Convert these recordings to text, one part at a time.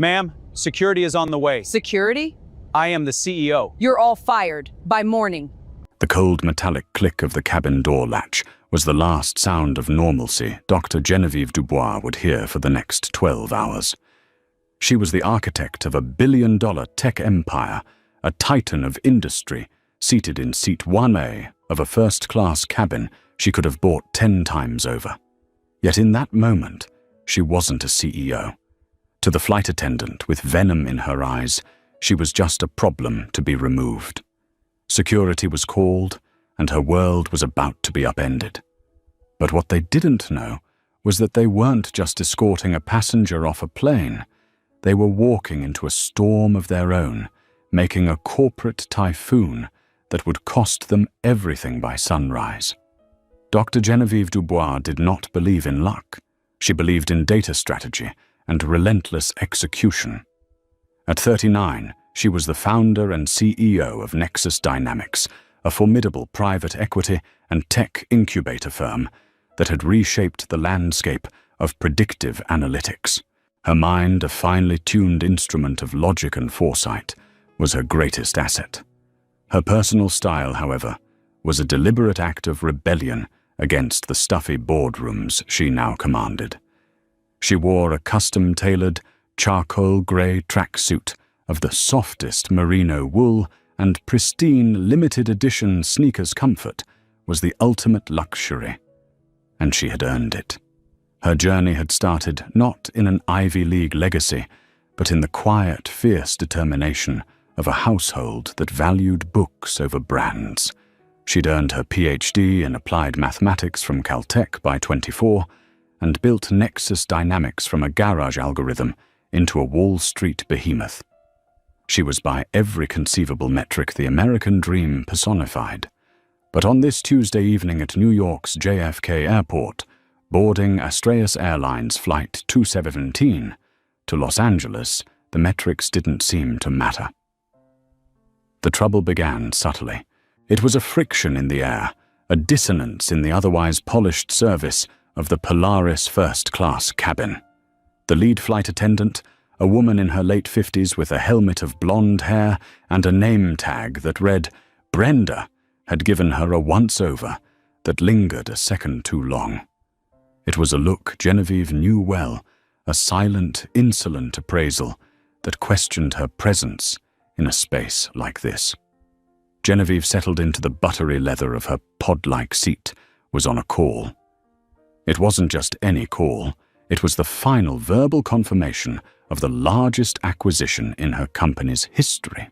Ma'am, security is on the way. Security? I am the CEO. You're all fired by morning. The cold metallic click of the cabin door latch was the last sound of normalcy Dr. Genevieve Dubois would hear for the next 12 hours. She was the architect of a billion-dollar tech empire, a titan of industry, seated in seat 1A of a first-class cabin she could have bought 10 times over. Yet in that moment, she wasn't a CEO. To the flight attendant with venom in her eyes, she was just a problem to be removed. Security was called, and her world was about to be upended. But what they didn't know was that they weren't just escorting a passenger off a plane. They were walking into a storm of their own, making a corporate typhoon that would cost them everything by sunrise. Dr. Genevieve Dubois did not believe in luck. She believed in data strategy and relentless execution. At 39, she was the founder and CEO of Nexus Dynamics, a formidable private equity and tech incubator firm that had reshaped the landscape of predictive analytics. Her mind, a finely tuned instrument of logic and foresight, was her greatest asset. Her personal style, however, was a deliberate act of rebellion against the stuffy boardrooms she now commanded. She wore a custom-tailored, charcoal grey tracksuit of the softest merino wool, and pristine limited-edition sneakers comfort was the ultimate luxury. And she had earned it. Her journey had started not in an Ivy League legacy, but in the quiet, fierce determination of a household that valued books over brands. She'd earned her PhD in applied mathematics from Caltech by 24 and built Nexus Dynamics from a garage algorithm into a Wall Street behemoth. She was by every conceivable metric the American dream personified. But on this Tuesday evening at New York's JFK Airport, boarding Astraeus Airlines Flight 217 to Los Angeles, the metrics didn't seem to matter. The trouble began subtly. It was a friction in the air, a dissonance in the otherwise polished service of the Polaris first-class cabin. The lead flight attendant, a woman in her late 50s with a helmet of blonde hair and a name tag that read Brenda, had given her a once-over that lingered a second too long. It was a look Genevieve knew well, a silent, insolent appraisal that questioned her presence in a space like this. Genevieve settled into the buttery leather of her pod-like seat, was on a call. It wasn't just any call, it was the final verbal confirmation of the largest acquisition in her company's history.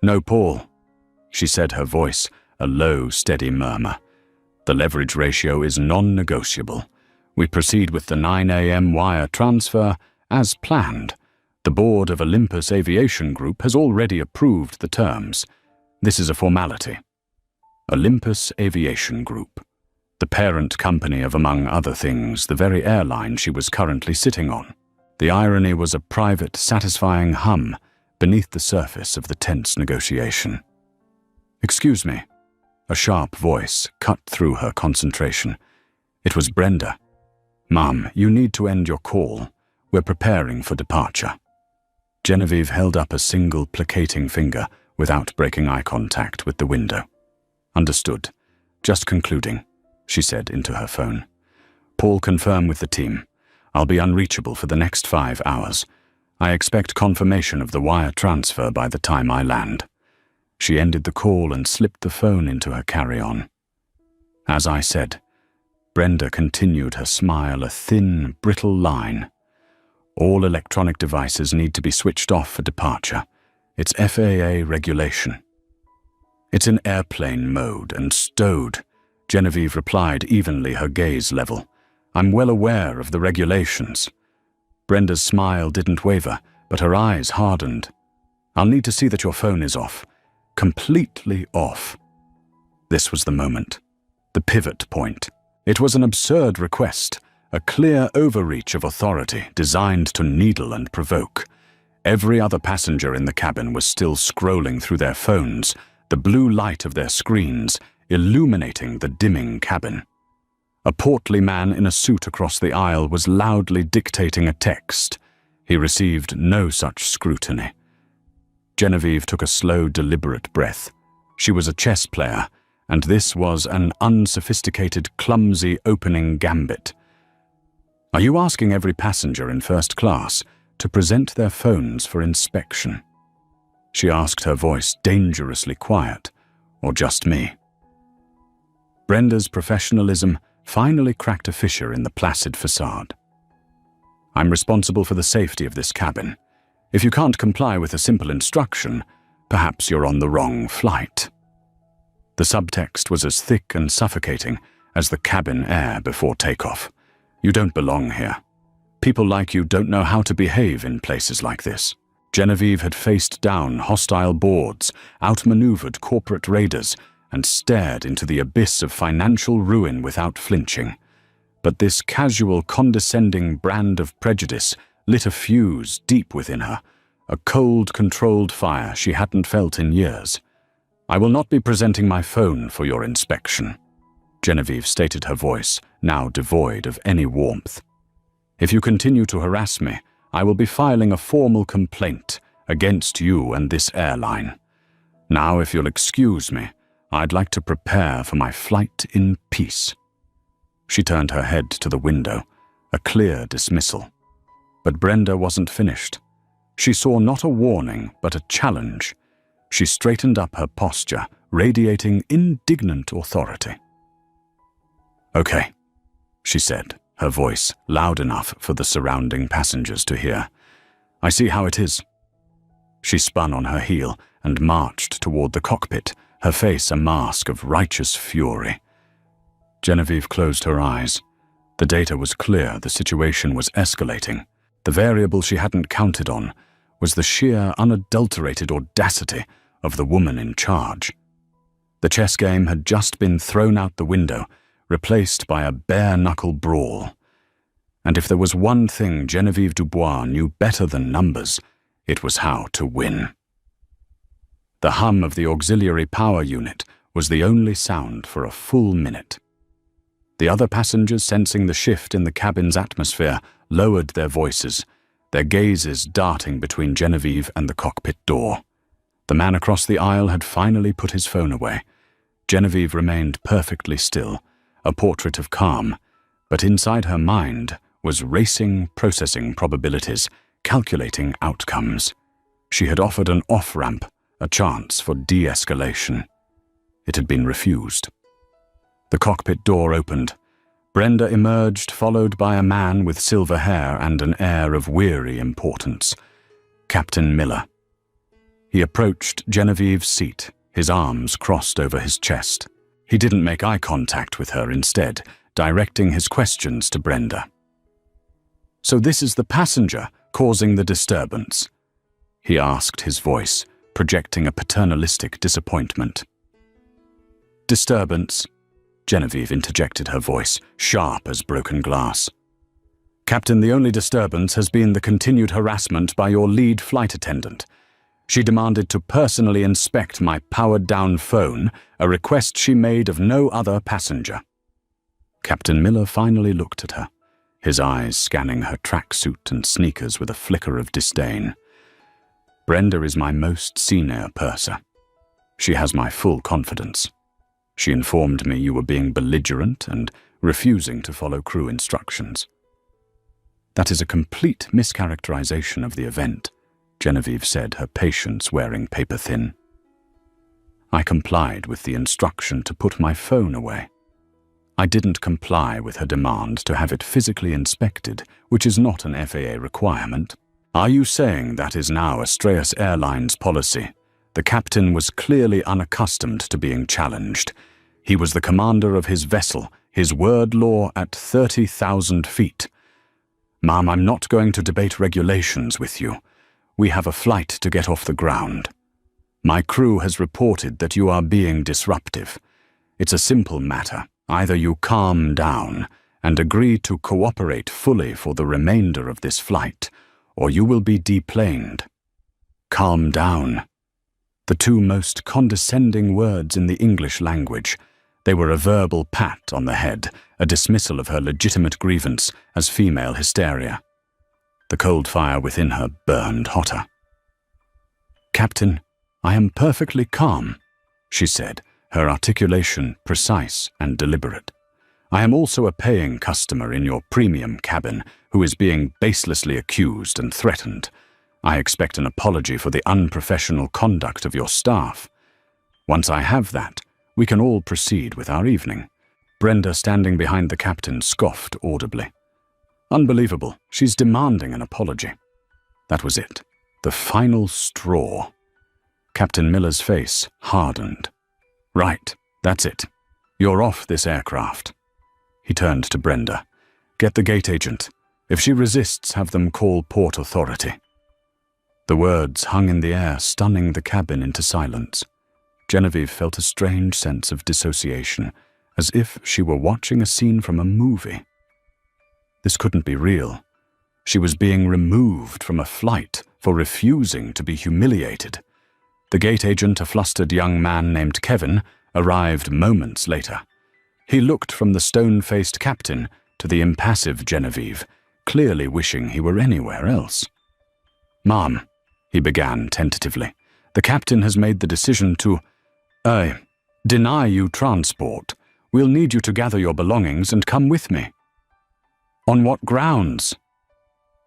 "No, Paul," she said, her voice a low, steady murmur. "The leverage ratio is non-negotiable. We proceed with the 9 a.m. wire transfer as planned. The board of Olympus Aviation Group has already approved the terms. This is a formality." Olympus Aviation Group, the parent company of, among other things, the very airline she was currently sitting on. The irony was a private, satisfying hum beneath the surface of the tense negotiation. "Excuse me." A sharp voice cut through her concentration. It was Brenda. "Ma'am, you need to end your call. We're preparing for departure." Genevieve held up a single placating finger without breaking eye contact with the window. "Understood. Just concluding," she said into her phone. "Paul, confirm with the team. I'll be unreachable for the next 5 hours. I expect confirmation of the wire transfer by the time I land." She ended the call and slipped the phone into her carry-on. As I said, Brenda continued her smile, a thin, brittle line. "All electronic devices need to be switched off for departure. It's FAA regulation." "It's in airplane mode and stowed," Genevieve replied evenly, her gaze level. "I'm well aware of the regulations." Brenda's smile didn't waver, but her eyes hardened. "I'll need to see that your phone is off. Completely off." This was the moment. The pivot point. It was an absurd request, a clear overreach of authority designed to needle and provoke. Every other passenger in the cabin was still scrolling through their phones, the blue light of their screens illuminating the dimming cabin. A portly man in a suit across the aisle was loudly dictating a text. He received no such scrutiny. Genevieve took a slow, deliberate breath. She was a chess player, and this was an unsophisticated, clumsy opening gambit. Are you asking every passenger in first class to present their phones for inspection? She asked, her voice dangerously quiet, or just me? Brenda's professionalism finally cracked a fissure in the placid facade. I'm responsible for the safety of this cabin. If you can't comply with a simple instruction, perhaps you're on the wrong flight. The subtext was as thick and suffocating as the cabin air before takeoff. You don't belong here. People like you don't know how to behave in places like this. Genevieve had faced down hostile boards, outmaneuvered corporate raiders, and stared into the abyss of financial ruin without flinching. But this casual, condescending brand of prejudice lit a fuse deep within her, a cold, controlled fire she hadn't felt in years. I will not be presenting my phone for your inspection, Genevieve stated, her voice now devoid of any warmth. If you continue to harass me, I will be filing a formal complaint against you and this airline. Now, if you'll excuse me, I'd like to prepare for my flight in peace. She turned her head to the window, a clear dismissal. But Brenda wasn't finished. She saw not a warning, but a challenge. She straightened up her posture, radiating indignant authority. Okay, she said, her voice loud enough for the surrounding passengers to hear. I see how it is. She spun on her heel and marched toward the cockpit, her face a mask of righteous fury. Genevieve closed her eyes. The data was clear, the situation was escalating. The variable she hadn't counted on was the sheer, unadulterated audacity of the woman in charge. The chess game had just been thrown out the window, replaced by a bare-knuckle brawl. And if there was one thing Genevieve Dubois knew better than numbers, it was how to win. The hum of the auxiliary power unit was the only sound for a full minute. The other passengers, sensing the shift in the cabin's atmosphere, lowered their voices, their gazes darting between Genevieve and the cockpit door. The man across the aisle had finally put his phone away. Genevieve remained perfectly still, a portrait of calm, but inside her mind was racing, processing probabilities, calculating outcomes. She had offered an off-ramp, a chance for de-escalation. It had been refused. The cockpit door opened. Brenda emerged, followed by a man with silver hair and an air of weary importance. Captain Miller. He approached Genevieve's seat, his arms crossed over his chest. He didn't make eye contact with her, instead, directing his questions to Brenda. So this is the passenger causing the disturbance? He asked, his voice projecting a paternalistic disappointment. Disturbance, Genevieve interjected, her voice sharp as broken glass. Captain, the only disturbance has been the continued harassment by your lead flight attendant. She demanded to personally inspect my powered-down phone, a request she made of no other passenger. Captain Miller finally looked at her, his eyes scanning her tracksuit and sneakers with a flicker of disdain. Brenda is my most senior purser. She has my full confidence. She informed me you were being belligerent and refusing to follow crew instructions. That is a complete mischaracterization of the event, Genevieve said, her patience wearing paper thin. I complied with the instruction to put my phone away. I didn't comply with her demand to have it physically inspected, which is not an FAA requirement. Are you saying that is now Australis Airlines policy? The captain was clearly unaccustomed to being challenged. He was the commander of his vessel, his word law at 30,000 feet. Ma'am, I'm not going to debate regulations with you. We have a flight to get off the ground. My crew has reported that you are being disruptive. It's a simple matter. Either you calm down and agree to cooperate fully for the remainder of this flight, or you will be deplaned. Calm down. The two most condescending words in the English language. They were a verbal pat on the head, a dismissal of her legitimate grievance as female hysteria. The cold fire within her burned hotter. "Captain, I am perfectly calm," she said, her articulation precise and deliberate. "I am also a paying customer in your premium cabin who is being baselessly accused and threatened. I expect an apology for the unprofessional conduct of your staff. Once I have that, we can all proceed with our evening." Brenda, standing behind the captain, scoffed audibly. Unbelievable, she's demanding an apology. That was it, the final straw. Captain Miller's face hardened. "Right, that's it. You're off this aircraft." He turned to Brenda. "Get the gate agent. If she resists, have them call Port Authority." The words hung in the air, stunning the cabin into silence. Genevieve felt a strange sense of dissociation, as if she were watching a scene from a movie. This couldn't be real. She was being removed from a flight for refusing to be humiliated. The gate agent, a flustered young man named Kevin, arrived moments later. He looked from the stone-faced captain to the impassive Genevieve, clearly wishing he were anywhere else. "Ma'am," he began tentatively, "the captain has made the decision to, deny you transport. We'll need you to gather your belongings and come with me." "On what grounds?"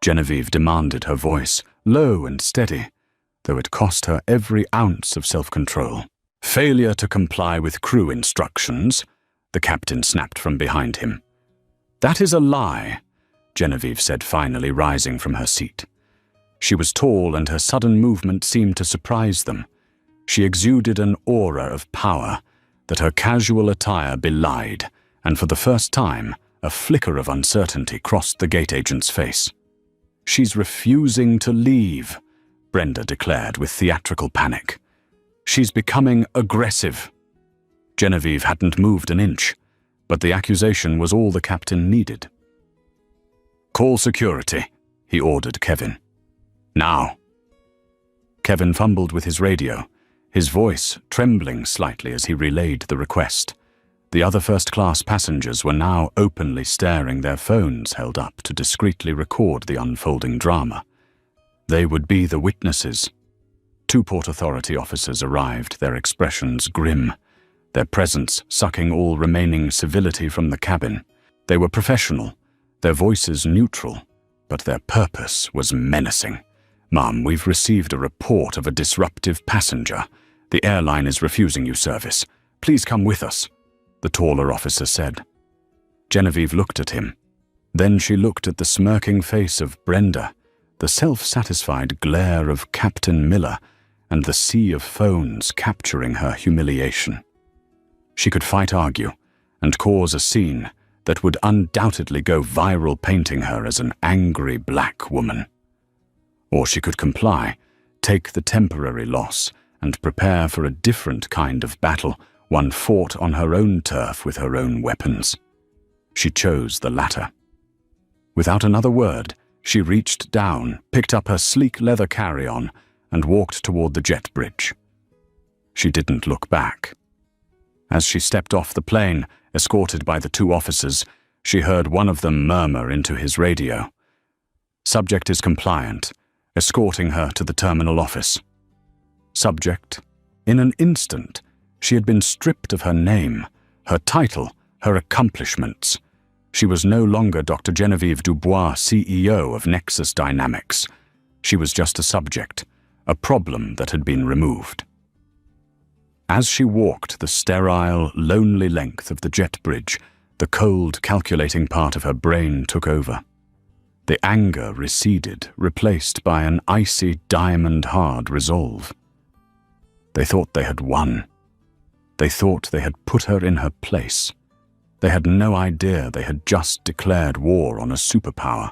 Genevieve demanded, her voice low and steady, though it cost her every ounce of self-control. "Failure to comply with crew instructions," the captain snapped from behind him. "That is a lie," Genevieve said finally, rising from her seat. She was tall, and her sudden movement seemed to surprise them. She exuded an aura of power that her casual attire belied, and for the first time, a flicker of uncertainty crossed the gate agent's face. "She's refusing to leave," Brenda declared with theatrical panic. "She's becoming aggressive." Genevieve hadn't moved an inch, but the accusation was all the captain needed. "Call security," he ordered Kevin. "Now." Kevin fumbled with his radio, his voice trembling slightly as he relayed the request. The other first-class passengers were now openly staring, their phones held up to discreetly record the unfolding drama. They would be the witnesses. 2 Port Authority officers arrived, their expressions grim, their presence sucking all remaining civility from the cabin. They were professional, their voices neutral, but their purpose was menacing. "Ma'am, we've received a report of a disruptive passenger. The airline is refusing you service. Please come with us," the taller officer said. Genevieve looked at him. Then she looked at the smirking face of Brenda, the self-satisfied glare of Captain Miller, and the sea of phones capturing her humiliation. She could fight, argue, and cause a scene that would undoubtedly go viral, painting her as an angry black woman. Or she could comply, take the temporary loss, and prepare for a different kind of battle, one fought on her own turf with her own weapons. She chose the latter. Without another word, she reached down, picked up her sleek leather carry-on, and walked toward the jet bridge. She didn't look back. As she stepped off the plane, escorted by the 2 officers, she heard one of them murmur into his radio. "Subject is compliant, escorting her to the terminal office." Subject? In an instant, she had been stripped of her name, her title, her accomplishments. She was no longer Dr. Genevieve Dubois, CEO of Nexus Dynamics. She was just a subject, a problem that had been removed. As she walked the sterile, lonely length of the jet bridge, the cold, calculating part of her brain took over. The anger receded, replaced by an icy, diamond-hard resolve. They thought they had won. They thought they had put her in her place. They had no idea they had just declared war on a superpower.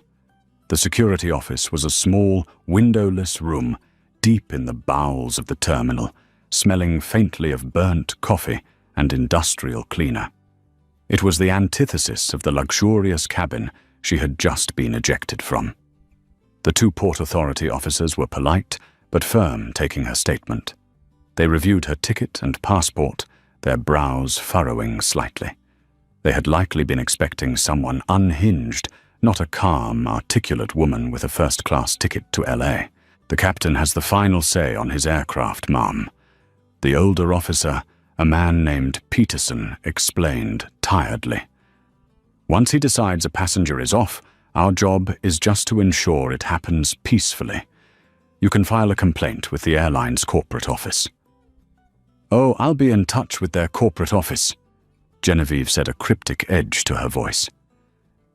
The security office was a small, windowless room deep in the bowels of the terminal, smelling faintly of burnt coffee and industrial cleaner. It was the antithesis of the luxurious cabin she had just been ejected from. The 2 Port Authority officers were polite but firm, taking her statement. They reviewed her ticket and passport, their brows furrowing slightly. They had likely been expecting someone unhinged, not a calm, articulate woman with a first-class ticket to LA. "The captain has the final say on his aircraft, ma'am." The older officer, a man named Peterson, explained tiredly. "Once he decides a passenger is off, our job is just to ensure it happens peacefully. You can file a complaint with the airline's corporate office." "Oh, I'll be in touch with their corporate office," Genevieve said, a cryptic edge to her voice.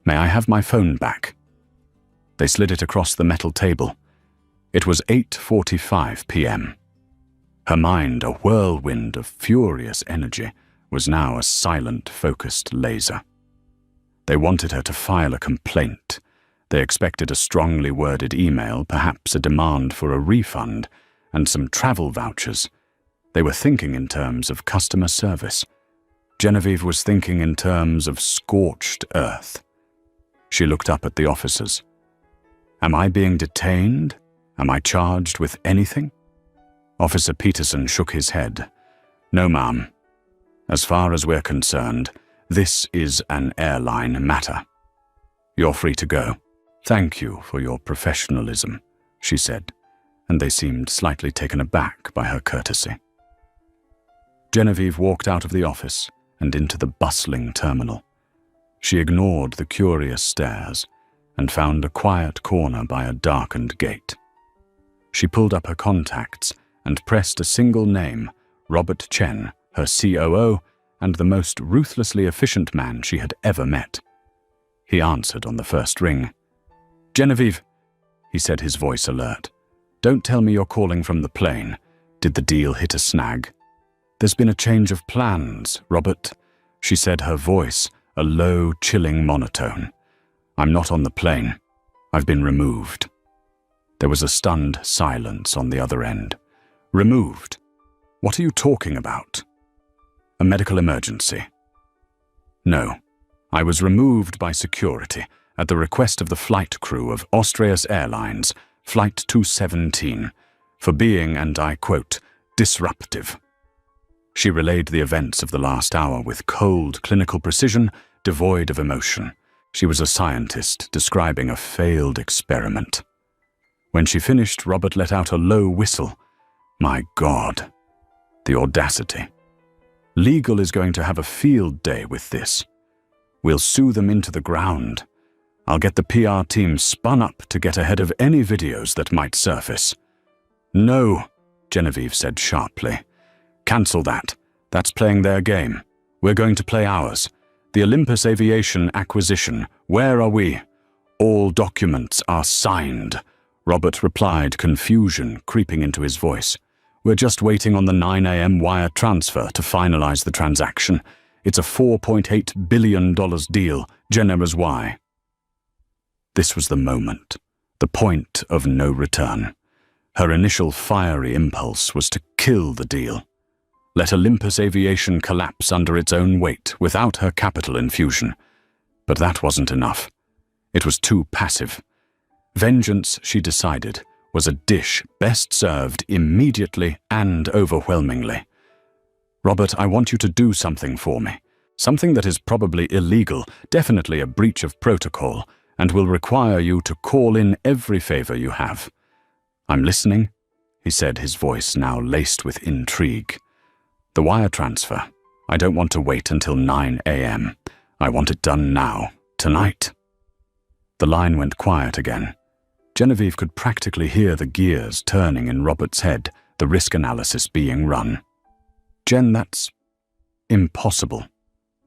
"May I have my phone back?" They slid it across the metal table. It was 8:45 p.m. Her mind, a whirlwind of furious energy, was now a silent, focused laser. They wanted her to file a complaint. They expected a strongly worded email, perhaps a demand for a refund, and some travel vouchers. They were thinking in terms of customer service. Genevieve was thinking in terms of scorched earth. She looked up at the officers. "Am I being detained? Am I charged with anything?" Officer Peterson shook his head. "No, ma'am. As far as we're concerned, this is an airline matter. You're free to go." "Thank you for your professionalism," she said, and they seemed slightly taken aback by her courtesy. Genevieve walked out of the office and into the bustling terminal. She ignored the curious stares and found a quiet corner by a darkened gate. She pulled up her contacts and pressed a single name, Robert Chen, her COO, and the most ruthlessly efficient man she had ever met. He answered on the first ring. "Genevieve," he said, his voice alert. "Don't tell me you're calling from the plane. Did the deal hit a snag?" "There's been a change of plans, Robert," she said, her voice a low, chilling monotone. "I'm not on the plane. I've been removed." There was a stunned silence on the other end. "Removed? What are you talking about?" "A medical emergency." "No. I was removed by security at the request of the flight crew of Austria's Airlines, Flight 217, for being, and I quote, disruptive." She relayed the events of the last hour with cold, clinical precision, devoid of emotion. She was a scientist describing a failed experiment. When she finished, Robert let out a low whistle. My God. The audacity. Legal is going to have a field day with this. We'll sue them into the ground. I'll get the PR team spun up to get ahead of any videos that might surface. "No," Genevieve said sharply. "Cancel that. That's playing their game. We're going to play ours. The Olympus Aviation acquisition. Where are we?" "All documents are signed," Robert replied, confusion creeping into his voice. "We're just waiting on the 9 a.m. wire transfer to finalize the transaction. It's a $4.8 billion deal, Jenner's why." This was the moment, the point of no return. Her initial fiery impulse was to kill the deal. Let Olympus Aviation collapse under its own weight without her capital infusion. But that wasn't enough. It was too passive. Vengeance, she decided, was a dish best served immediately and overwhelmingly. "Robert, I want you to do something for me. Something that is probably illegal, definitely a breach of protocol, and will require you to call in every favor you have." "I'm listening," he said, his voice now laced with intrigue. "The wire transfer. I don't want to wait until 9 a.m. I want it done now, tonight." The line went quiet again. Genevieve could practically hear the gears turning in Robert's head, the risk analysis being run. "Jen, that's impossible.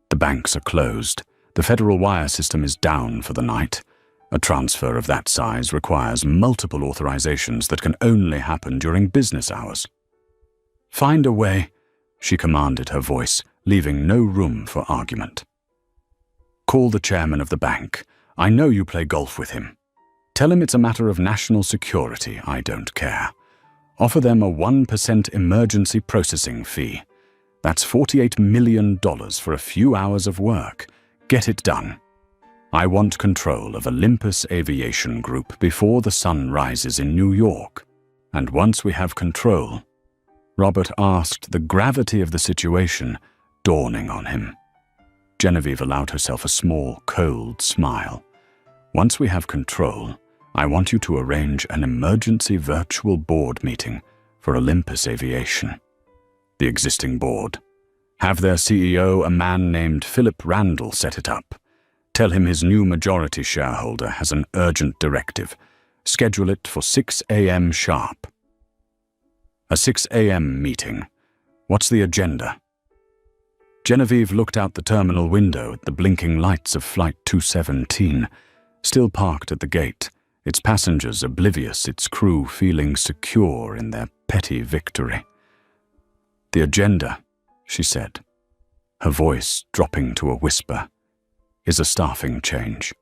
The banks are closed. The federal wire system is down for the night. A transfer of that size requires multiple authorizations that can only happen during business hours." "Find a way," she commanded, her voice leaving no room for argument. "Call the chairman of the bank. I know you play golf with him. Tell him it's a matter of national security. I don't care. Offer them a 1% emergency processing fee. That's $48 million for a few hours of work. Get it done. I want control of Olympus Aviation Group before the sun rises in New York. And once we have control..." Robert asked, the gravity of the situation dawning on him. Genevieve allowed herself a small, cold smile. Once we have control, I want you to arrange an emergency virtual board meeting for Olympus Aviation. The existing board. Have their CEO, a man named Philip Randall, set it up. Tell him his new majority shareholder has an urgent directive. Schedule it for 6 a.m. sharp. A 6 a.m. meeting. What's the agenda? Genevieve looked out the terminal window at the blinking lights of Flight 217, still parked at the gate, its passengers oblivious, its crew feeling secure in their petty victory. The agenda, she said, her voice dropping to a whisper, is a staffing change.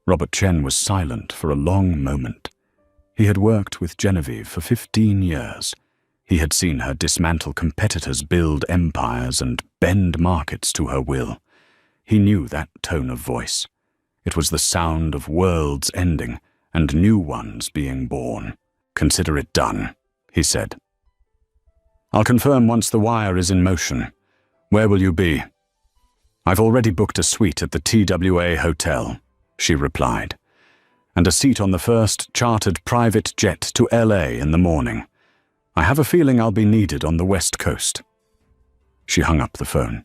Robert Chen was silent for a long moment. He had worked with Genevieve for 15 years. He had seen her dismantle competitors, build empires, and bend markets to her will. He knew that tone of voice. It was the sound of worlds ending and new ones being born. Consider it done, he said. I'll confirm once the wire is in motion. Where will you be? I've already booked a suite at the TWA Hotel, she replied, and a seat on the first chartered private jet to LA in the morning. I have a feeling I'll be needed on the West Coast. She hung up the phone.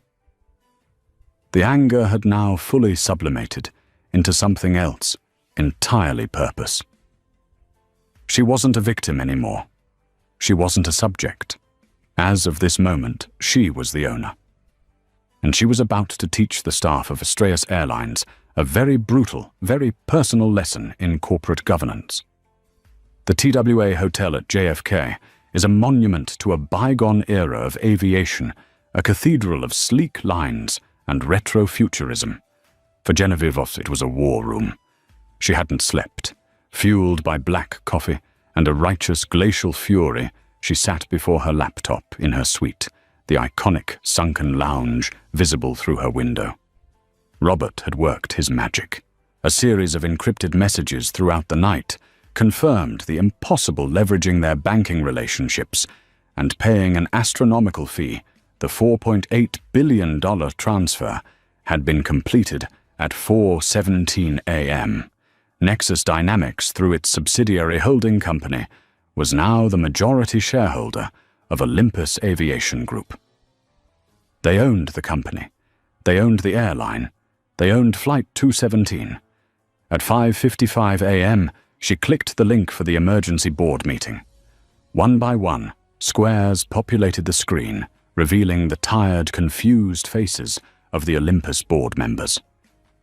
The anger had now fully sublimated into something else, entirely purpose. She wasn't a victim anymore. She wasn't a subject. As of this moment, she was the owner. And she was about to teach the staff of Astraeus Airlines a very brutal, very personal lesson in corporate governance. The TWA Hotel at JFK is a monument to a bygone era of aviation, a cathedral of sleek lines and retrofuturism. For Genevieve, it was a war room. She hadn't slept. Fueled by black coffee and a righteous glacial fury, she sat before her laptop in her suite, the iconic sunken lounge visible through her window. Robert had worked his magic. A series of encrypted messages throughout the night confirmed the impossible leveraging their banking relationships and paying an astronomical fee. The $4.8 billion transfer had been completed at 4:17 a.m. Nexus Dynamics, through its subsidiary holding company, was now the majority shareholder of Olympus Aviation Group. They owned the company. They owned the airline. They owned Flight 217. At 5:55 a.m., she clicked the link for the emergency board meeting. One by one, squares populated the screen, revealing the tired, confused faces of the Olympus board members.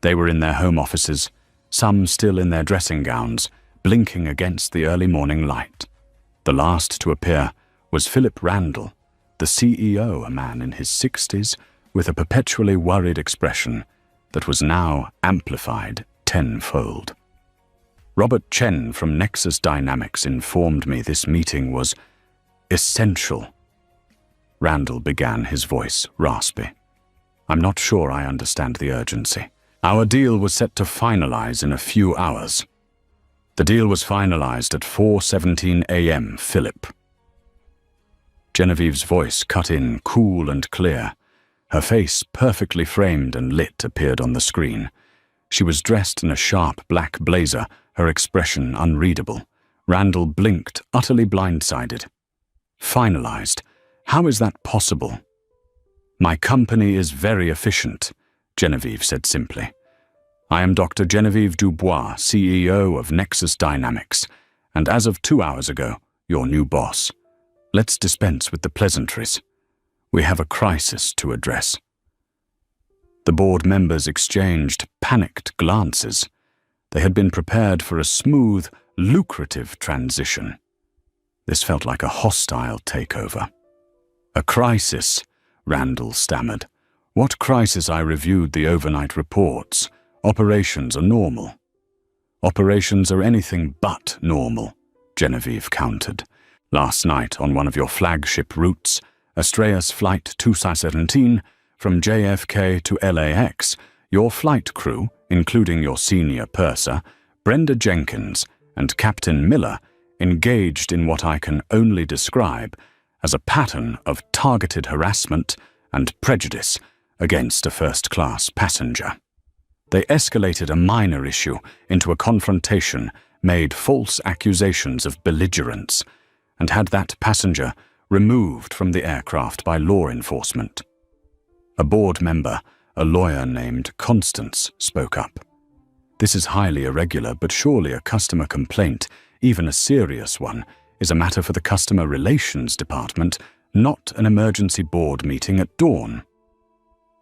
They were in their home offices, some still in their dressing gowns, blinking against the early morning light. The last to appear was Philip Randall, the CEO, a man in his 60s, with a perpetually worried expression that was now amplified tenfold. Robert Chen from Nexus Dynamics informed me this meeting was essential. Randall began, his voice raspy. I'm not sure I understand the urgency. Our deal was set to finalize in a few hours. The deal was finalized at 4:17 a.m., Philip. Genevieve's voice cut in, cool and clear. Her face, perfectly framed and lit, appeared on the screen. She was dressed in a sharp black blazer, her expression unreadable. Randall blinked, utterly blindsided. Finalized? How is that possible? My company is very efficient, Genevieve said simply. I am Dr. Genevieve Dubois, CEO of Nexus Dynamics, and as of 2 hours ago, your new boss. Let's dispense with the pleasantries. We have a crisis to address. The board members exchanged panicked glances. They had been prepared for a smooth, lucrative transition. This felt like a hostile takeover. A crisis, Randall stammered. What crisis? I reviewed the overnight reports. Operations are normal. Operations are anything but normal, Genevieve countered. Last night, on one of your flagship routes, Astraeus Flight 217, from JFK to LAX, your flight crew, including your senior purser, Brenda Jenkins, and Captain Miller, engaged in what I can only describe as a pattern of targeted harassment and prejudice against a first-class passenger. They escalated a minor issue into a confrontation, made false accusations of belligerence, and had that passenger removed from the aircraft by law enforcement. A board member, a lawyer named Constance, spoke up. This is highly irregular, but surely a customer complaint, even a serious one, is a matter for the Customer Relations Department, not an emergency board meeting at dawn.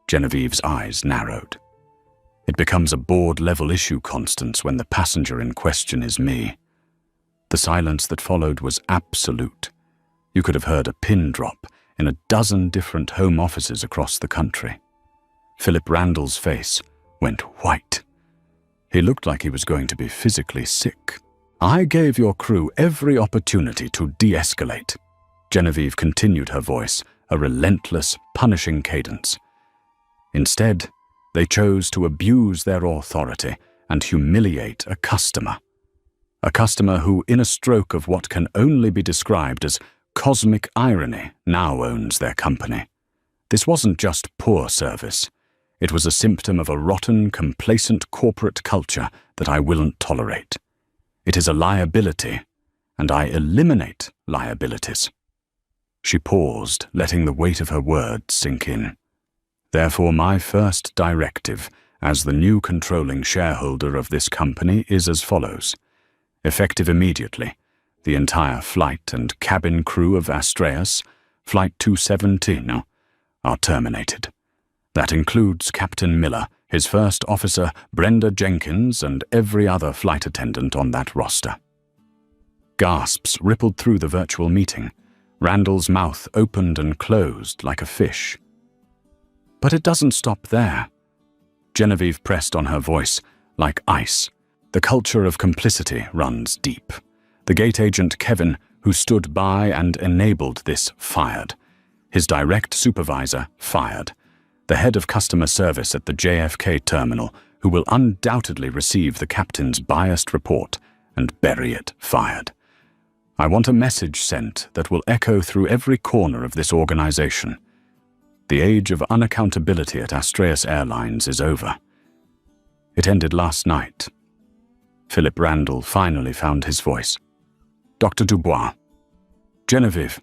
Genevieve's eyes narrowed. It becomes a board-level issue, Constance, when the passenger in question is me. The silence that followed was absolute. You could have heard a pin drop in a dozen different home offices across the country. Philip Randall's face went white. He looked like he was going to be physically sick. I gave your crew every opportunity to de-escalate. Genevieve continued her voice, a relentless, punishing cadence. Instead, they chose to abuse their authority and humiliate a customer who, in a stroke of what can only be described as cosmic irony, now owns their company. This wasn't just poor service. It was a symptom of a rotten, complacent corporate culture that I willn't tolerate. It is a liability, and I eliminate liabilities. She paused, letting the weight of her words sink in. Therefore, my first directive, as the new controlling shareholder of this company, is as follows. Effective immediately, the entire flight and cabin crew of Astreas, Flight 217, are terminated. That includes Captain Miller, his first officer, Brenda Jenkins, and every other flight attendant on that roster. Gasps rippled through the virtual meeting. Randall's mouth opened and closed like a fish. But it doesn't stop there. Genevieve pressed on her voice like ice. The culture of complicity runs deep. The gate agent Kevin, who stood by and enabled this, fired. His direct supervisor, fired. The head of customer service at the JFK terminal, who will undoubtedly receive the captain's biased report and bury it, fired. I want a message sent that will echo through every corner of this organization. The age of unaccountability at Astreas Airlines is over. It ended last night. Philip Randall finally found his voice. Dr. Dubois. Genevieve,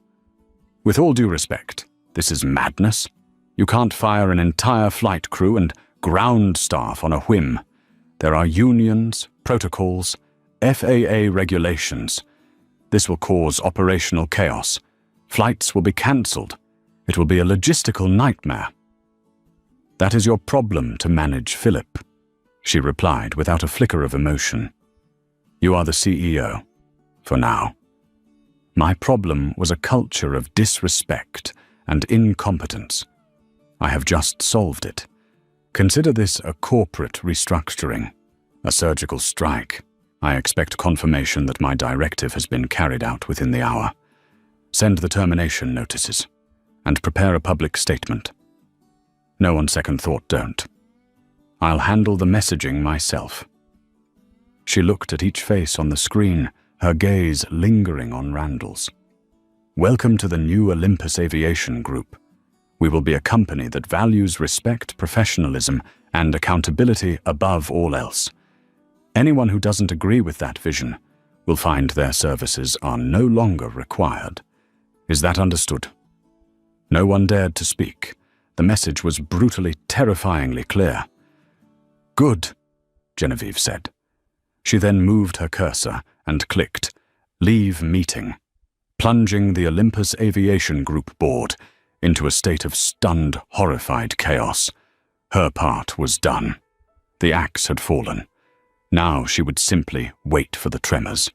with all due respect, this is madness. You can't fire an entire flight crew and ground staff on a whim. There are unions, protocols, FAA regulations. This will cause operational chaos. Flights will be cancelled. It will be a logistical nightmare. That is your problem to manage, Philip, she replied without a flicker of emotion. You are the CEO, for now. My problem was a culture of disrespect and incompetence. I have just solved it. Consider this a corporate restructuring, a surgical strike. I expect confirmation that my directive has been carried out within the hour. Send the termination notices, and prepare a public statement. No, on second thought, don't. I'll handle the messaging myself. She looked at each face on the screen, her gaze lingering on Randall's. Welcome to the new Olympus Aviation Group. We will be a company that values respect, professionalism, and accountability above all else. Anyone who doesn't agree with that vision will find their services are no longer required. Is that understood? No one dared to speak. The message was brutally, terrifyingly clear. Good, Genevieve said. She then moved her cursor and clicked, Leave Meeting, plunging the Olympus Aviation Group board into a state of stunned, horrified chaos. Her part was done. The axe had fallen. Now she would simply wait for the tremors.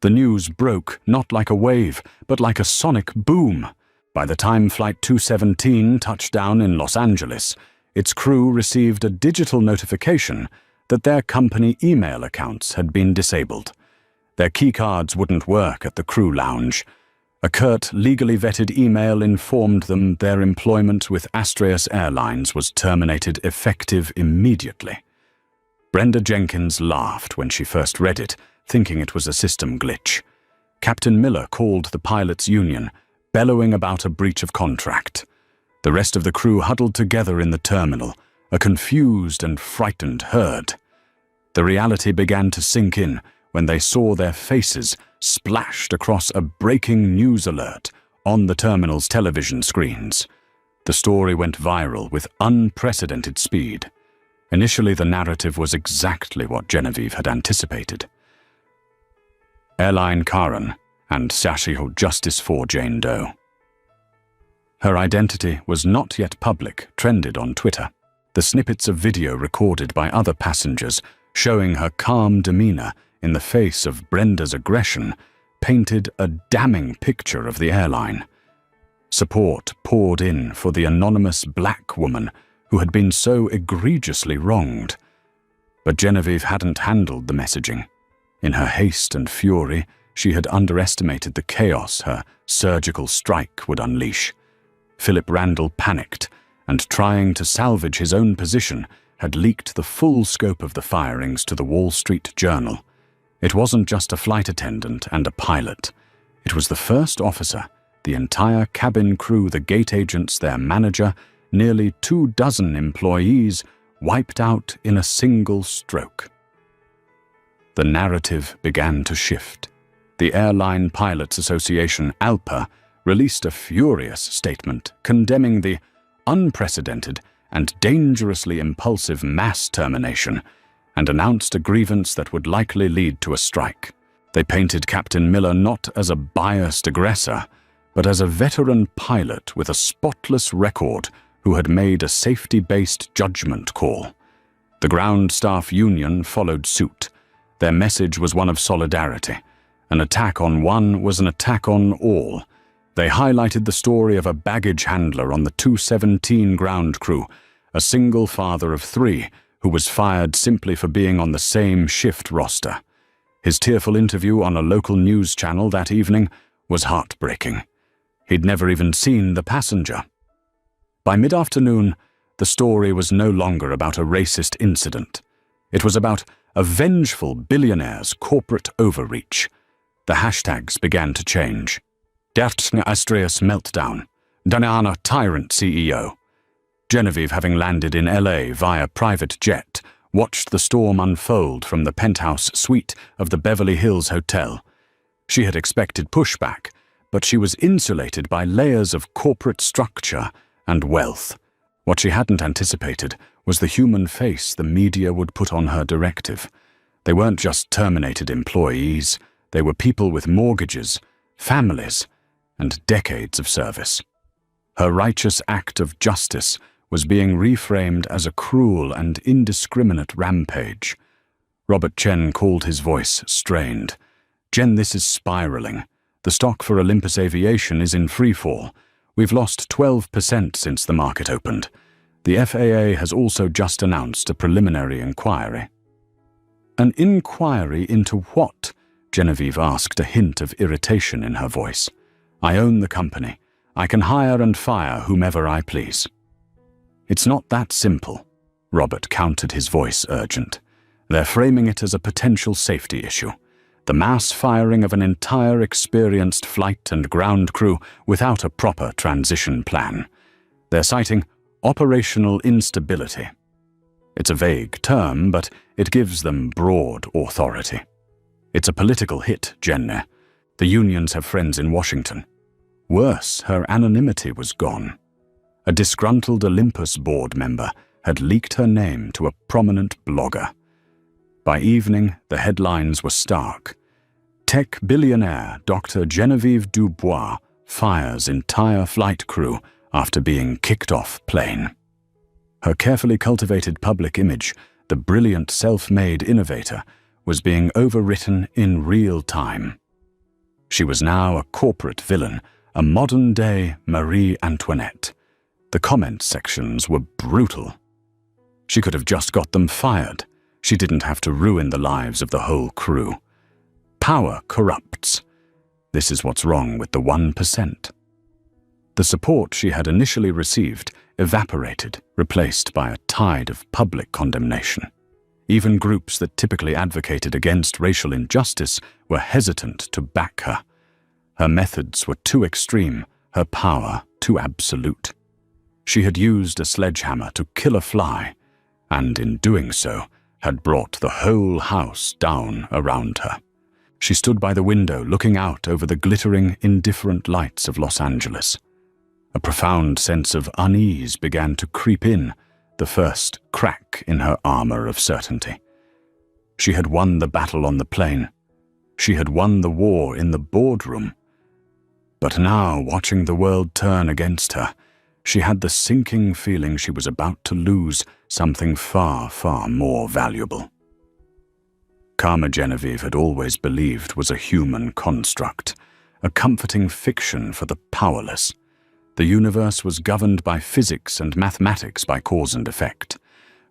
The news broke not like a wave, but like a sonic boom. By the time Flight 217 touched down in Los Angeles, its crew received a digital notification that their company email accounts had been disabled. Their keycards wouldn't work at the crew lounge. A curt, legally vetted email informed them their employment with Astreas Airlines was terminated effective immediately. Brenda Jenkins laughed when she first read it, thinking it was a system glitch. Captain Miller called the pilots' union, bellowing about a breach of contract. The rest of the crew huddled together in the terminal, a confused and frightened herd. The reality began to sink in when they saw their faces splashed across a breaking news alert on the terminal's television screens. The story went viral with unprecedented speed. Initially, the narrative was exactly what Genevieve had anticipated. Airline Karen and Sashiho Justice for Jane Doe. Her identity was not yet public, trended on Twitter. The snippets of video recorded by other passengers showing her calm demeanor in the face of Brenda's aggression painted a damning picture of the airline. Support poured in for the anonymous black woman who had been so egregiously wronged. But Genevieve hadn't handled the messaging. In her haste and fury, she had underestimated the chaos her surgical strike would unleash. Philip Randall panicked, and trying to salvage his own position, had leaked the full scope of the firings to the Wall Street Journal. It wasn't just a flight attendant and a pilot. It was the first officer, the entire cabin crew, the gate agents, their manager, nearly 24 employees, wiped out in a single stroke. The narrative began to shift. The Airline Pilots Association, ALPA, released a furious statement condemning the unprecedented and dangerously impulsive mass termination and announced a grievance that would likely lead to a strike. They painted Captain Miller not as a biased aggressor, but as a veteran pilot with a spotless record who had made a safety-based judgment call. The ground staff union followed suit. Their message was one of solidarity. An attack on one was an attack on all. They highlighted the story of a baggage handler on the 217 ground crew, a single father of 3 who was fired simply for being on the same shift roster. His tearful interview on a local news channel that evening was heartbreaking. He'd never even seen the passenger. By mid-afternoon, the story was no longer about a racist incident. It was about a vengeful billionaire's corporate overreach. The hashtags began to change. Daphne Astrius meltdown. Diana tyrant CEO. Genevieve, having landed in LA via private jet, watched the storm unfold from the penthouse suite of the Beverly Hills Hotel. She had expected pushback, but she was insulated by layers of corporate structure and wealth. What she hadn't anticipated was the human face the media would put on her directive. They weren't just terminated employees, they were people with mortgages, families, and decades of service. Her righteous act of justice was being reframed as a cruel and indiscriminate rampage. Robert Chen called his voice strained. "Jen, this is spiraling. The stock for Olympus Aviation is in freefall. We've lost 12% since the market opened. The FAA has also just announced a preliminary inquiry." "An inquiry into what?" Genevieve asked, a hint of irritation in her voice. "I own the company. I can hire and fire whomever I please." "It's not that simple," Robert countered, his voice urgent. "They're framing it as a potential safety issue. The mass firing of an entire experienced flight and ground crew without a proper transition plan. They're citing operational instability. It's a vague term, but it gives them broad authority. It's a political hit, Jenna. The unions have friends in Washington. Worse, her anonymity was gone. A disgruntled Olympus board member had leaked her name to a prominent blogger. By evening, the headlines were stark. Tech billionaire Dr. Genevieve Dubois fires entire flight crew after being kicked off plane. Her carefully cultivated public image, the brilliant self-made innovator, was being overwritten in real time. She was now a corporate villain, a modern-day Marie Antoinette. The comment sections were brutal. She could have just got them fired. She didn't have to ruin the lives of the whole crew. Power corrupts. This is what's wrong with the 1%. The support she had initially received evaporated, replaced by a tide of public condemnation. Even groups that typically advocated against racial injustice were hesitant to back her. Her methods were too extreme, her power too absolute. She had used a sledgehammer to kill a fly, and in doing so, had brought the whole house down around her. She stood by the window looking out over the glittering, indifferent lights of Los Angeles. A profound sense of unease began to creep in, the first crack in her armor of certainty. She had won the battle on the plain. She had won the war in the boardroom. But now, watching the world turn against her, she had the sinking feeling she was about to lose something far, far more valuable. Karma Genevieve had always believed was a human construct, a comforting fiction for the powerless. The universe was governed by physics and mathematics by cause and effect.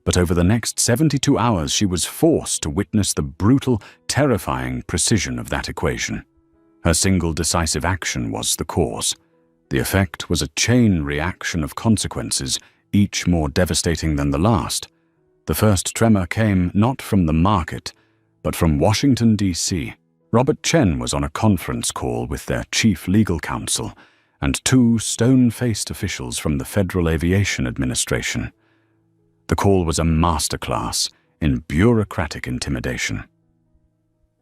But over the next 72 hours she was forced to witness the brutal, terrifying precision of that equation. Her single decisive action was the cause. The effect was a chain reaction of consequences, each more devastating than the last. The first tremor came not from the market, but from Washington, D.C. Robert Chen was on a conference call with their chief legal counsel and two stone-faced officials from the Federal Aviation Administration. The call was a masterclass in bureaucratic intimidation.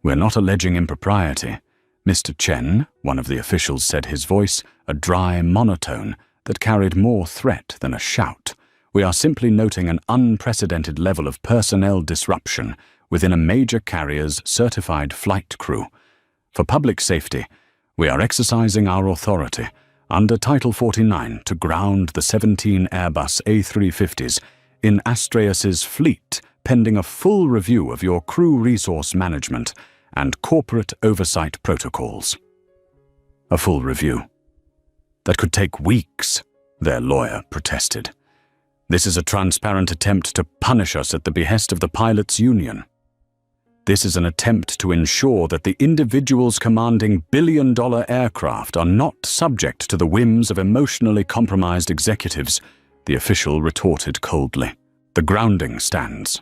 "We're not alleging impropriety," Mr. Chen, one of the officials, said, his voice a dry monotone that carried more threat than a shout. "We are simply noting an unprecedented level of personnel disruption within a major carrier's certified flight crew. For public safety, we are exercising our authority under Title 49 to ground the 17 Airbus A350s in Astraeus's fleet pending a full review of your crew resource management and corporate oversight protocols." A full review? That could take weeks, their lawyer protested. "This is a transparent attempt to punish us at the behest of the pilots' union. This is an attempt to ensure that the individuals commanding billion-dollar aircraft are not subject to the whims of emotionally compromised executives," the official retorted coldly. "The grounding stands.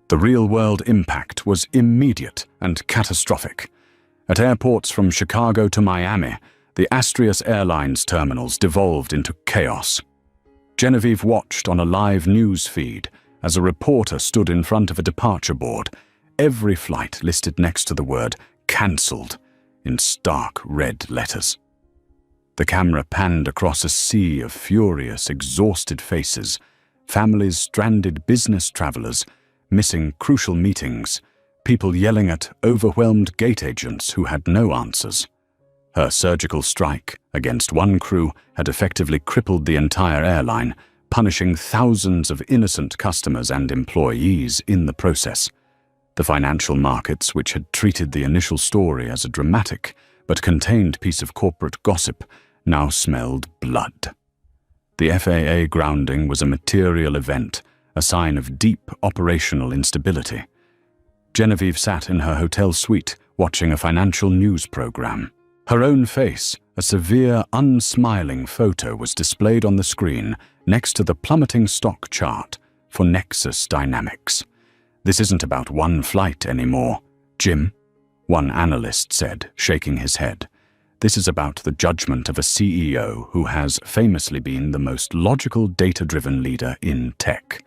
The real-world impact was immediate and catastrophic. At airports from Chicago to Miami, the Astraeus Airlines terminals devolved into chaos." Genevieve watched on a live news feed as a reporter stood in front of a departure board, every flight listed next to the word "cancelled" in stark red letters. The camera panned across a sea of furious, exhausted faces, families, stranded business travelers, missing crucial meetings, people yelling at overwhelmed gate agents who had no answers. Her surgical strike against one crew had effectively crippled the entire airline, punishing thousands of innocent customers and employees in the process. The financial markets, which had treated the initial story as a dramatic but contained piece of corporate gossip, now smelled blood. The FAA grounding was a material event, a sign of deep operational instability. Genevieve sat in her hotel suite watching a financial news program. Her own face, a severe, unsmiling photo, was displayed on the screen next to the plummeting stock chart for Nexus Dynamics. "This isn't about one flight anymore, Jim," one analyst said, shaking his head. "This is about the judgment of a CEO who has famously been the most logical, data-driven leader in tech.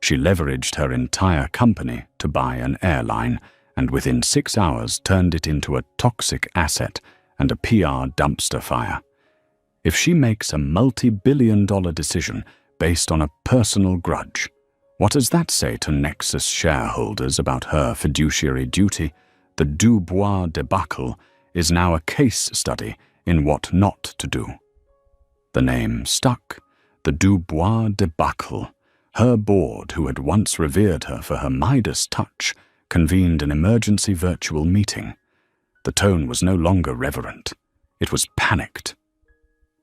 She leveraged her entire company to buy an airline, and within 6 hours turned it into a toxic asset and a PR dumpster fire. If she makes a multi-billion-dollar decision based on a personal grudge, what does that say to Nexus shareholders about her fiduciary duty? The Dubois debacle is now a case study in what not to do." The name stuck. The Dubois debacle. Her board, who had once revered her for her Midas touch, convened an emergency virtual meeting. The tone was no longer reverent. It was panicked.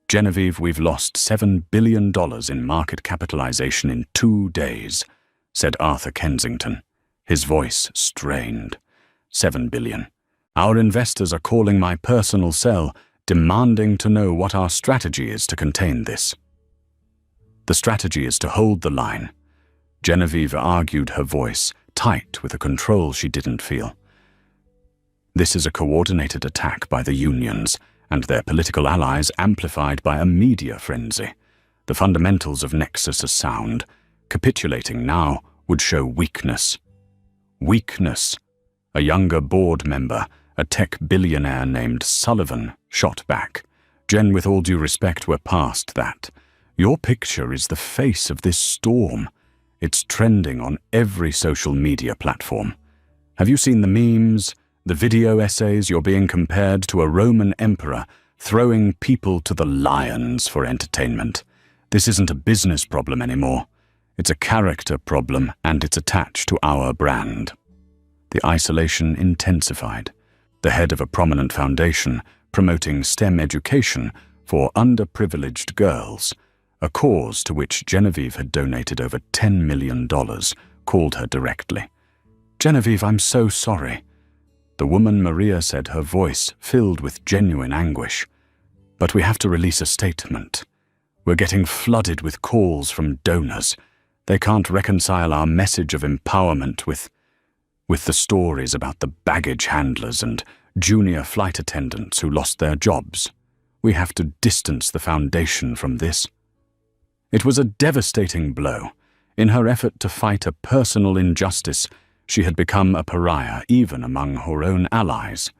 "Genevieve, we've lost $7 billion in market capitalization in 2 days, said Arthur Kensington, his voice strained. $7 billion. Our investors are calling my personal cell, demanding to know what our strategy is to contain this." "The strategy is to hold the line," Genevieve argued, her voice tight with a control she didn't feel. "This is a coordinated attack by the unions and their political allies, amplified by a media frenzy. The fundamentals of Nexus are sound. Capitulating now would show weakness. Weakness. A younger board member, a tech billionaire named Sullivan, shot back. Jen, with all due respect, we're past that. Your picture is the face of this storm. It's trending on every social media platform. Have you seen the memes, the video essays? You're being compared to a Roman emperor throwing people to the lions for entertainment. This isn't a business problem anymore. It's a character problem, and it's attached to our brand. The isolation intensified. The head of a prominent foundation promoting STEM education for underprivileged girls, a cause to which Genevieve had donated over $10 million, called her directly. "Genevieve, I'm so sorry." The woman Maria said, her voice filled with genuine anguish. "But we have to release a statement. We're getting flooded with calls from donors. They can't reconcile our message of empowerment with the stories about the baggage handlers and junior flight attendants who lost their jobs. We have to distance the foundation from this." It was a devastating blow. In her effort to fight a personal injustice, she had become a pariah even among her own allies.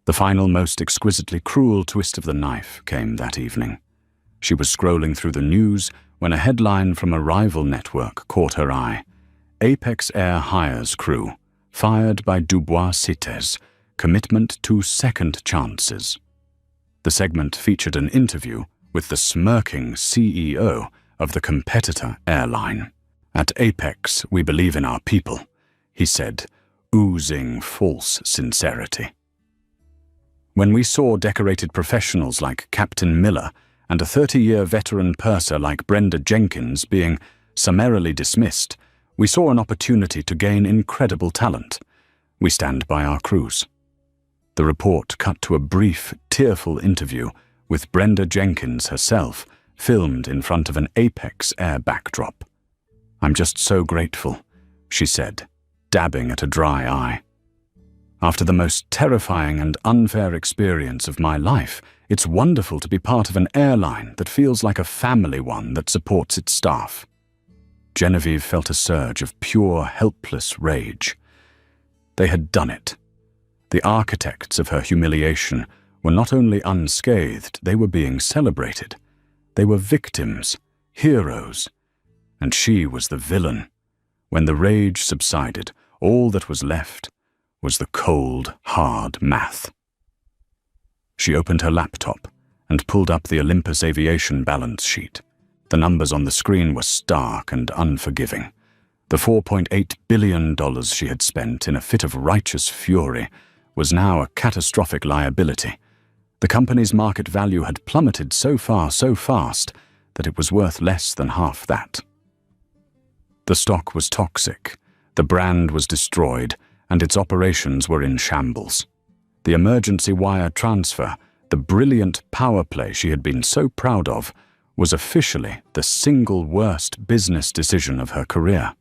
The final, most exquisitely cruel twist of the knife came that evening. She was scrolling through the news when a headline from a rival network caught her eye. Apex Air hires crew, fired by Dubois Cites, commitment to second chances. The segment featured an interview with the smirking CEO of the competitor airline. "At Apex, we believe in our people," he said, oozing false sincerity. When we saw decorated professionals like Captain Miller and a 30-year veteran purser like Brenda Jenkins being summarily dismissed, we saw an opportunity to gain incredible talent. We stand by our crews. The report cut to a brief, tearful interview with Brenda Jenkins herself, filmed in front of an Apex Air backdrop. "I'm just so grateful," she said, dabbing at a dry eye. "After the most terrifying and unfair experience of my life, it's wonderful to be part of an airline that feels like a family one that supports its staff." Genevieve felt a surge of pure, helpless rage. They had done it. The architects of her humiliation were not only unscathed, they were being celebrated. They were victims, heroes, and she was the villain. When the rage subsided, all that was left was the cold, hard math. She opened her laptop and pulled up the Olympus Aviation balance sheet. The numbers on the screen were stark and unforgiving. The $4.8 billion she had spent in a fit of righteous fury was now a catastrophic liability. The company's market value had plummeted so far, so fast, that it was worth less than half that. The stock was toxic, the brand was destroyed, and its operations were in shambles. The emergency wire transfer, the brilliant power play she had been so proud of, was officially the single worst business decision of her career.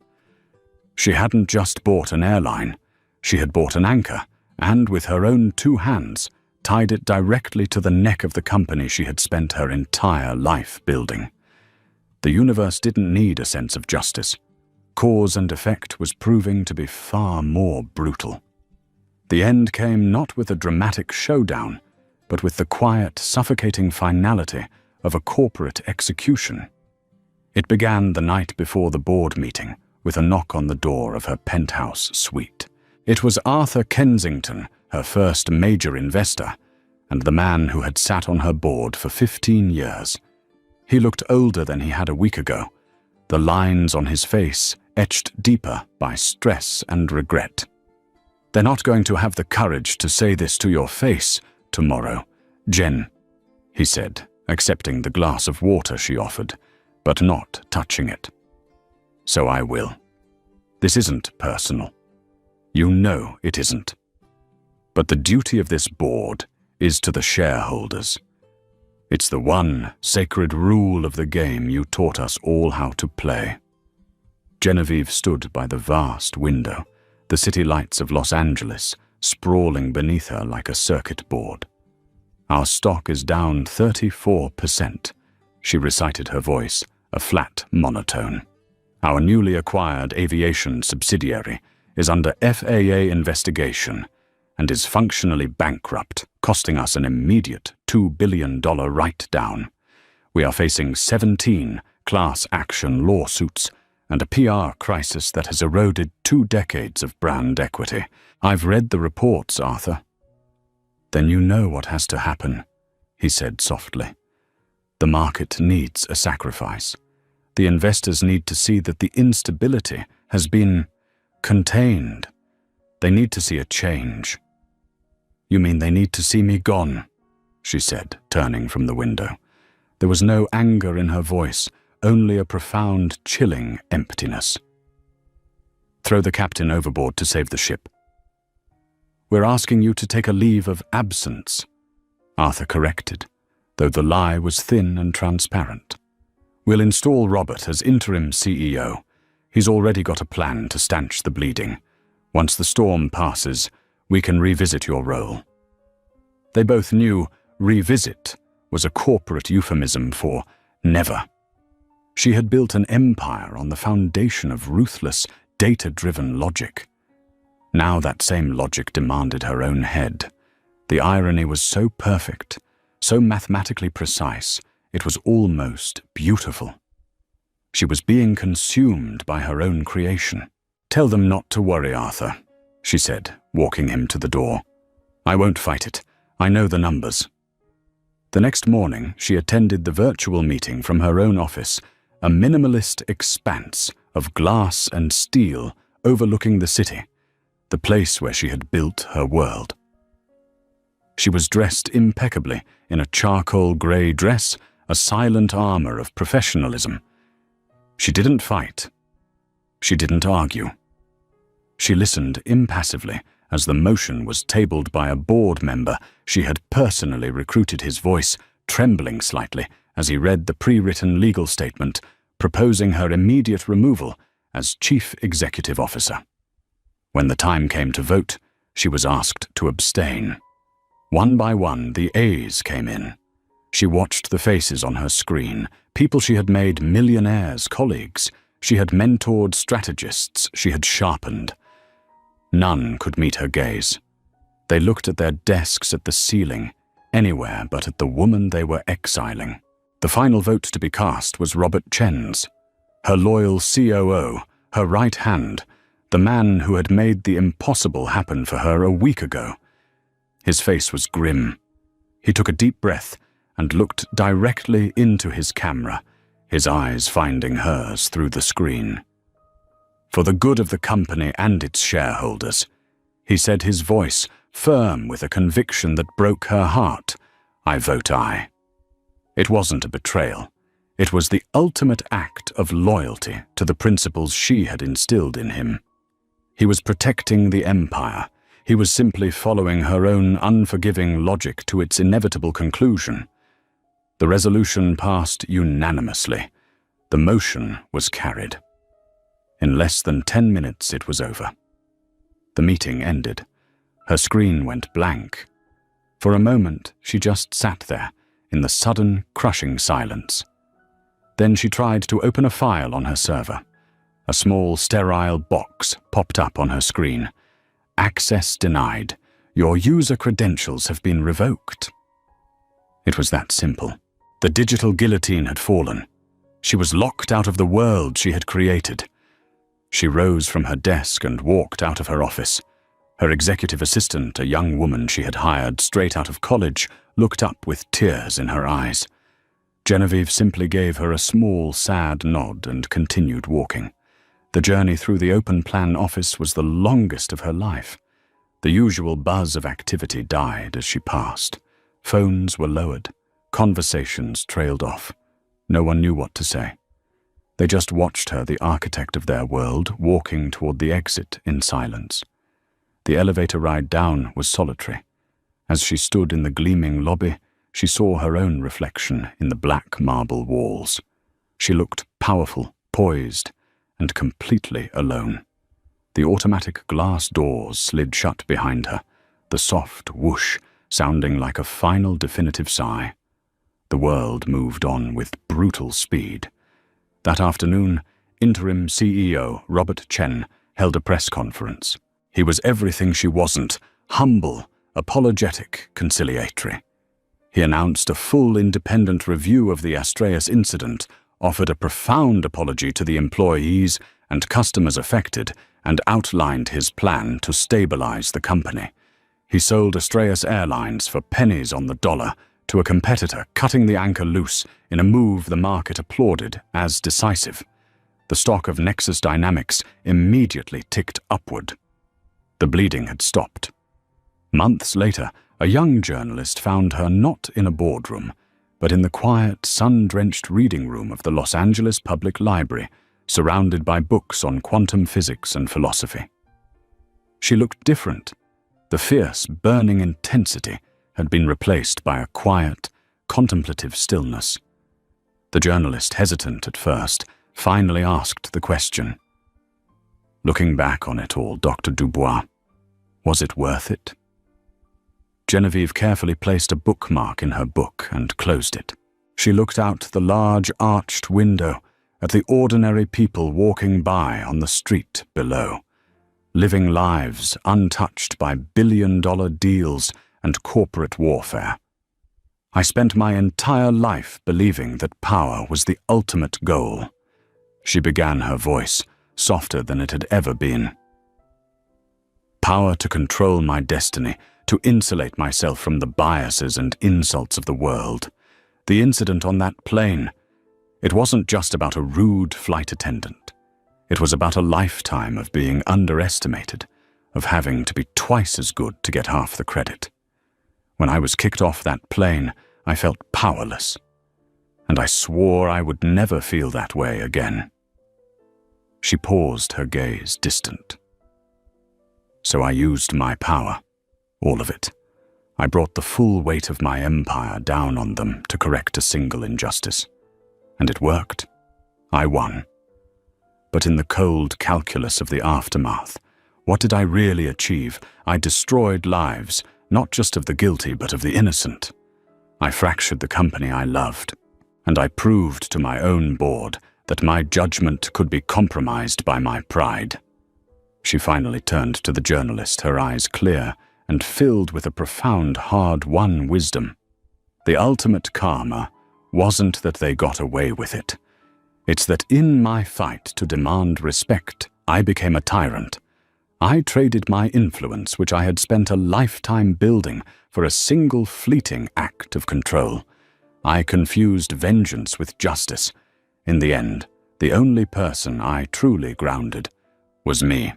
She hadn't just bought an airline, she had bought an anchor, and with her own two hands, tied it directly to the neck of the company she had spent her entire life building. The universe didn't need a sense of justice. Cause and effect was proving to be far more brutal. The end came not with a dramatic showdown, but with the quiet, suffocating finality of a corporate execution. It began the night before the board meeting with a knock on the door of her penthouse suite. It was Arthur Kensington, her first major investor, and the man who had sat on her board for 15 years. He looked older than he had a week ago, the lines on his face etched deeper by stress and regret. "They're not going to have the courage to say this to your face tomorrow, Jen," he said, accepting the glass of water she offered, but not touching it. "So I will. This isn't personal. You know it isn't. But the duty of this board is to the shareholders. It's the one sacred rule of the game you taught us all how to play." Genevieve stood by the vast window, the city lights of Los Angeles sprawling beneath her like a circuit board. "Our stock is down 34%, she recited, her voice a flat monotone. Our newly acquired aviation subsidiary is under FAA investigation and is functionally bankrupt, costing us an immediate $2 billion write-down. We are facing 17 class action lawsuits and a PR crisis that has eroded 2 decades of brand equity. I've read the reports, Arthur. Then you know what has to happen, he said softly. The market needs a sacrifice. The investors need to see that the instability has been contained. They need to see a change. You mean they need to see me gone? She said, turning from the window. There was no anger in her voice, only a profound, chilling emptiness. Throw the captain overboard to save the ship. We're asking you to take a leave of absence, Arthur corrected, though the lie was thin and transparent. We'll install Robert as interim CEO. He's already got a plan to stanch the bleeding. Once the storm passes, we can revisit your role. They both knew revisit was a corporate euphemism for never. She had built an empire on the foundation of ruthless, data-driven logic. Now that same logic demanded her own head. The irony was so perfect, so mathematically precise, it was almost beautiful. She was being consumed by her own creation. Tell them not to worry, Arthur, she said, walking him to the door. I won't fight it. I know the numbers. The next morning, she attended the virtual meeting from her own office, a minimalist expanse of glass and steel overlooking the city, the place where she had built her world. She was dressed impeccably in a charcoal grey dress, a silent armor of professionalism. She didn't fight. She didn't argue. She listened impassively as the motion was tabled by a board member. She had personally recruited, his voice trembling slightly as he read the pre-written legal statement proposing her immediate removal as Chief Executive Officer. When the time came to vote, she was asked to abstain. One by one, the A's came in. She watched the faces on her screen, people she had made millionaires, colleagues. She had mentored strategists she had sharpened. None could meet her gaze. They looked at their desks, at the ceiling, anywhere but at the woman they were exiling. The final vote to be cast was Robert Chen's, her loyal COO, her right hand, the man who had made the impossible happen for her a week ago. His face was grim. He took a deep breath and looked directly into his camera, his eyes finding hers through the screen. For the good of the company and its shareholders, he said, his voice firm with a conviction that broke her heart, I vote aye. It wasn't a betrayal. It was the ultimate act of loyalty to the principles she had instilled in him. He was protecting the empire. He was simply following her own unforgiving logic to its inevitable conclusion. The resolution passed unanimously. The motion was carried. In less than 10 minutes, it was over. The meeting ended. Her screen went blank. For a moment, she just sat there, in the sudden, crushing silence. Then she tried to open a file on her server. A small, sterile box popped up on her screen. Access denied. Your user credentials have been revoked. It was that simple. The digital guillotine had fallen. She was locked out of the world she had created. She rose from her desk and walked out of her office. Her executive assistant, a young woman she had hired straight out of college, looked up with tears in her eyes. Genevieve simply gave her a small, sad nod and continued walking. The journey through the open-plan office was the longest of her life. The usual buzz of activity died as she passed. Phones were lowered. Conversations trailed off. No one knew what to say. They just watched her, the architect of their world, walking toward the exit in silence. The elevator ride down was solitary. As she stood in the gleaming lobby, she saw her own reflection in the black marble walls. She looked powerful, poised, and completely alone. The automatic glass doors slid shut behind her, the soft whoosh sounding like a final definitive sigh. The world moved on with brutal speed. That afternoon, interim CEO Robert Chen held a press conference. He was everything she wasn't: humble, apologetic, conciliatory. He announced a full independent review of the Astreas incident, offered a profound apology to the employees and customers affected, and outlined his plan to stabilize the company. He sold Astreas Airlines for pennies on the dollar to a competitor, cutting the anchor loose in a move the market applauded as decisive. The stock of Nexus Dynamics immediately ticked upward. The bleeding had stopped. Months later, a young journalist found her not in a boardroom, but in the quiet, sun-drenched reading room of the Los Angeles Public Library, surrounded by books on quantum physics and philosophy. She looked different. The fierce, burning intensity had been replaced by a quiet, contemplative stillness. The journalist, hesitant at first, finally asked the question. Looking back on it all, Dr. Dubois, was it worth it? Genevieve carefully placed a bookmark in her book and closed it. She looked out the large arched window at the ordinary people walking by on the street below, living lives untouched by billion-dollar deals and corporate warfare. I spent my entire life believing that power was the ultimate goal. She began, her voice softer than it had ever been. Power to control my destiny, to insulate myself from the biases and insults of the world. The incident on that plane, it wasn't just about a rude flight attendant. It was about a lifetime of being underestimated, of having to be twice as good to get half the credit. When I was kicked off that plane, I felt powerless, and I swore I would never feel that way again. She paused, her gaze distant. So I used my power. All of it. I brought the full weight of my empire down on them to correct a single injustice. And it worked. I won. But in the cold calculus of the aftermath, what did I really achieve? I destroyed lives, not just of the guilty, but of the innocent. I fractured the company I loved, and I proved to my own board that my judgment could be compromised by my pride. She finally turned to the journalist, her eyes clear and filled with a profound, hard-won wisdom. The ultimate karma wasn't that they got away with it. It's that in my fight to demand respect, I became a tyrant. I traded my influence, which I had spent a lifetime building, for a single fleeting act of control. I confused vengeance with justice. In the end, the only person I truly grounded was me.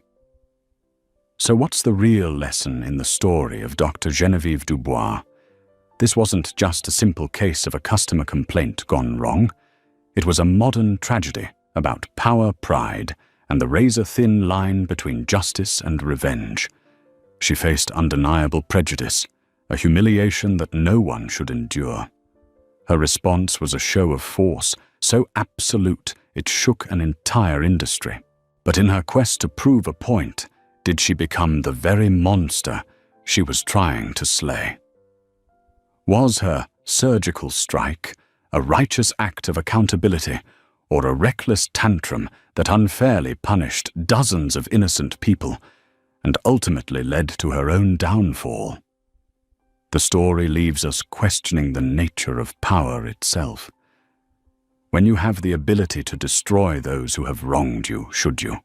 So what's the real lesson in the story of Dr. Genevieve Dubois? This wasn't just a simple case of a customer complaint gone wrong. It was a modern tragedy about power, pride, and the razor-thin line between justice and revenge. She faced undeniable prejudice, a humiliation that no one should endure. Her response was a show of force, so absolute it shook an entire industry. But in her quest to prove a point, did she become the very monster she was trying to slay? Was her surgical strike a righteous act of accountability, or a reckless tantrum that unfairly punished dozens of innocent people and ultimately led to her own downfall? The story leaves us questioning the nature of power itself. When you have the ability to destroy those who have wronged you, should you?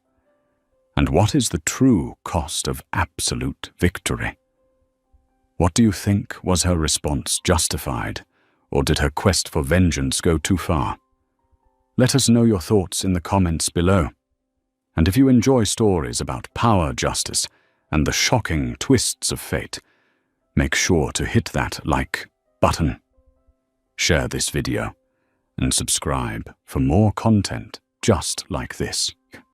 And what is the true cost of absolute victory? What do you think? Was her response justified, or did her quest for vengeance go too far? Let us know your thoughts in the comments below. And if you enjoy stories about power, justice, and the shocking twists of fate, make sure to hit that like button, share this video, and subscribe for more content just like this.